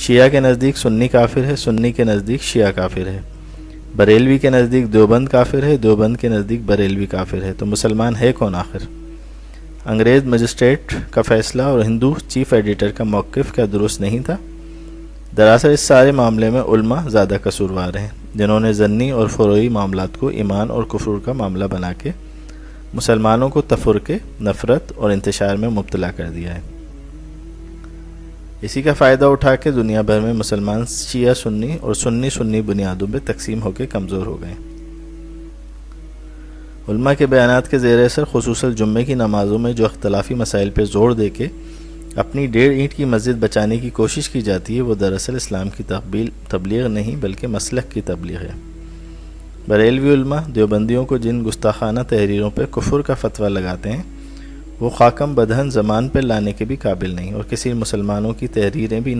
شیعہ کے نزدیک سنی کافر ہے، سنی کے نزدیک شیعہ کافر ہے، بریلوی کے نزدیک دیوبند کافر ہے، دیوبند کے نزدیک بریلوی کافر ہے، تو مسلمان ہے کون آخر؟ انگریز مجسٹریٹ کا فیصلہ اور ہندو چیف ایڈیٹر کا موقف کیا درست نہیں تھا؟ دراصل اس سارے معاملے میں علماء زیادہ قصوروار ہیں، جنہوں نے ضنی اور فروعی معاملات کو ایمان اور کفر کا معاملہ بنا کے مسلمانوں کو تفرقے، نفرت اور انتشار میں مبتلا کر دیا ہے۔ اسی کا فائدہ اٹھا کے دنیا بھر میں مسلمان شیعہ سنی اور سنی سنی بنیادوں پہ تقسیم ہو کے کمزور ہو گئے۔ علماء کے بیانات کے زیر اثر خصوصاً جمعے کی نمازوں میں جو اختلافی مسائل پہ زور دے کے اپنی 1.5 اینٹ کی مسجد بچانے کی کوشش کی جاتی ہے، وہ دراصل اسلام کی تبلیغ نہیں بلکہ مسلک کی تبلیغ ہے۔ بریلوی علماء دیوبندیوں کو جن گستاخانہ تحریروں پہ کفر کا فتویٰ لگاتے ہیں، وہ خاکم بدہن زمان پہ لانے کے بھی قابل نہیں، اور کسی مسلمانوں کی تحریریں بھی